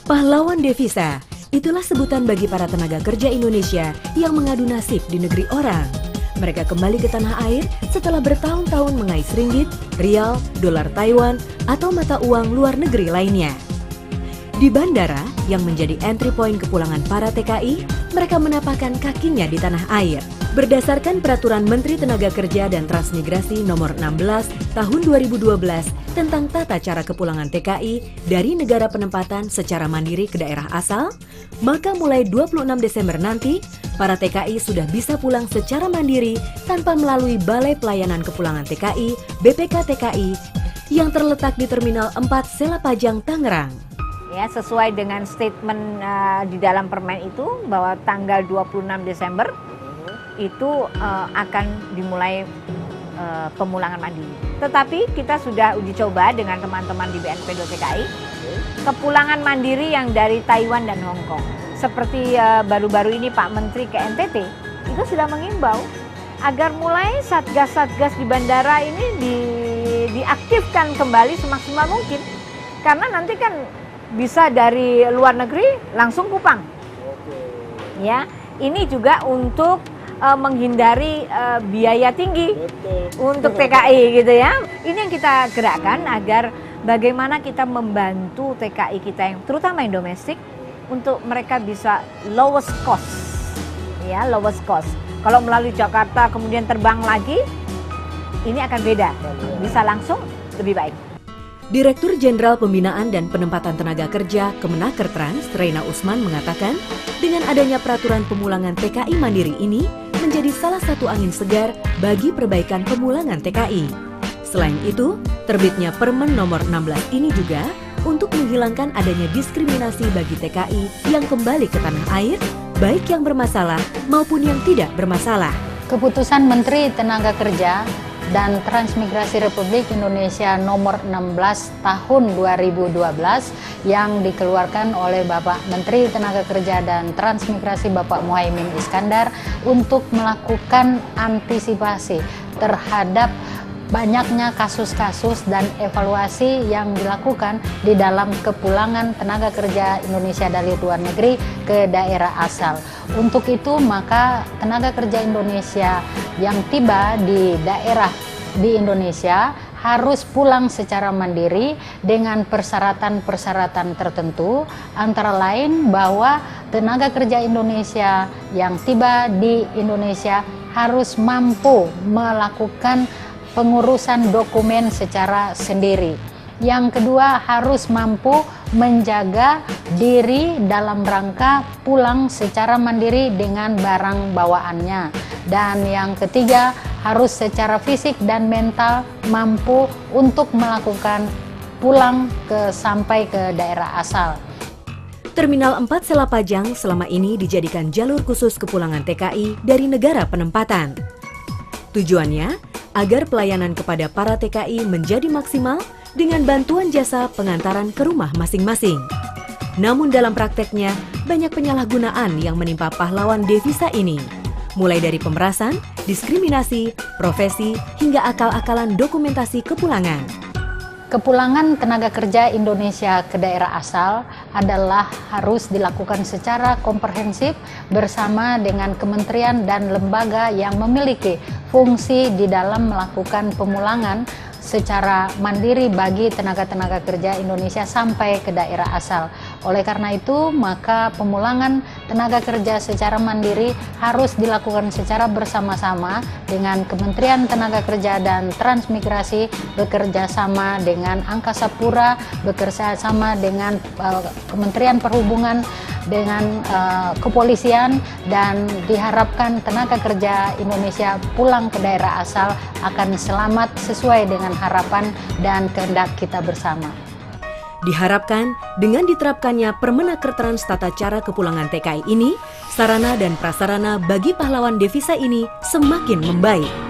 Pahlawan devisa, itulah sebutan bagi para tenaga kerja Indonesia yang mengadu nasib di negeri orang. Mereka kembali ke tanah air setelah bertahun-tahun mengais ringgit, rial, dolar Taiwan, atau mata uang luar negeri lainnya. Di bandara yang menjadi entry point kepulangan para TKI, mereka menapakkan kakinya di tanah air. Berdasarkan Peraturan Menteri Tenaga Kerja dan Transmigrasi Nomor 16 Tahun 2012 tentang tata cara kepulangan TKI dari negara penempatan secara mandiri ke daerah asal, maka mulai 26 Desember nanti, para TKI sudah bisa pulang secara mandiri tanpa melalui Balai Pelayanan Kepulangan TKI (BPK TKI) yang terletak di Terminal 4 Selapajang, Tangerang. Ya, sesuai dengan statement di dalam permen itu bahwa tanggal 26 Desember itu akan dimulai pemulangan mandiri. Tetapi kita sudah uji coba dengan teman-teman di BNP.TKI kepulangan mandiri yang dari Taiwan dan Hong Kong. Seperti baru-baru ini Pak Menteri ke NTT itu sudah mengimbau agar mulai satgas-satgas di bandara ini diaktifkan kembali semaksimal mungkin. Karena nanti kan bisa dari luar negeri langsung Kupang. Ya, ini juga untuk menghindari biaya tinggi. Betul. Untuk TKI gitu ya. Ini yang kita gerakkan agar bagaimana kita membantu TKI kita yang terutama yang domestik untuk mereka bisa lowest cost. Ya, lowest cost. Kalau melalui Jakarta kemudian terbang lagi, ini akan beda. Bisa langsung lebih baik. Direktur Jenderal Pembinaan dan Penempatan Tenaga Kerja Kemenakertrans, Reina Usman mengatakan, dengan adanya peraturan pemulangan TKI Mandiri ini menjadi salah satu angin segar bagi perbaikan pemulangan TKI. Selain itu, terbitnya Permen Nomor 16 ini juga untuk menghilangkan adanya diskriminasi bagi TKI yang kembali ke tanah air, baik yang bermasalah maupun yang tidak bermasalah. Keputusan Menteri Tenaga Kerja dan Transmigrasi Republik Indonesia Nomor 16 Tahun 2012 yang dikeluarkan oleh Bapak Menteri Tenaga Kerja dan Transmigrasi Bapak Muhaimin Iskandar untuk melakukan antisipasi terhadap banyaknya kasus-kasus dan evaluasi yang dilakukan di dalam kepulangan tenaga kerja Indonesia dari luar negeri ke daerah asal. Untuk itu maka tenaga kerja Indonesia yang tiba di daerah di Indonesia harus pulang secara mandiri dengan persyaratan-persyaratan tertentu, antara lain bahwa tenaga kerja Indonesia yang tiba di Indonesia harus mampu melakukan pengurusan dokumen secara sendiri. Yang kedua, harus mampu menjaga diri dalam rangka pulang secara mandiri dengan barang bawaannya. Dan yang ketiga, harus secara fisik dan mental mampu untuk melakukan pulang sampai ke daerah asal. Terminal 4 Selapajang selama ini dijadikan jalur khusus kepulangan TKI dari negara penempatan. Tujuannya agar pelayanan kepada para TKI menjadi maksimal dengan bantuan jasa pengantaran ke rumah masing-masing. Namun dalam prakteknya, banyak penyalahgunaan yang menimpa pahlawan devisa ini. Mulai dari pemerasan, diskriminasi, profesi, hingga akal-akalan dokumentasi kepulangan. Kepulangan tenaga kerja Indonesia ke daerah asal adalah harus dilakukan secara komprehensif bersama dengan kementerian dan lembaga yang memiliki fungsi di dalam melakukan pemulangan secara mandiri bagi tenaga-tenaga kerja Indonesia sampai ke daerah asal. Oleh karena itu, maka pemulangan tenaga kerja secara mandiri harus dilakukan secara bersama-sama dengan Kementerian Tenaga Kerja dan Transmigrasi, bekerja sama dengan Angkasa Pura, bekerja sama dengan Kementerian Perhubungan, dengan kepolisian, dan diharapkan tenaga kerja Indonesia pulang ke daerah asal akan selamat sesuai dengan harapan dan kehendak kita bersama. Diharapkan dengan diterapkannya Permenakertrans tata cara kepulangan TKI ini, sarana dan prasarana bagi pahlawan devisa ini semakin membaik.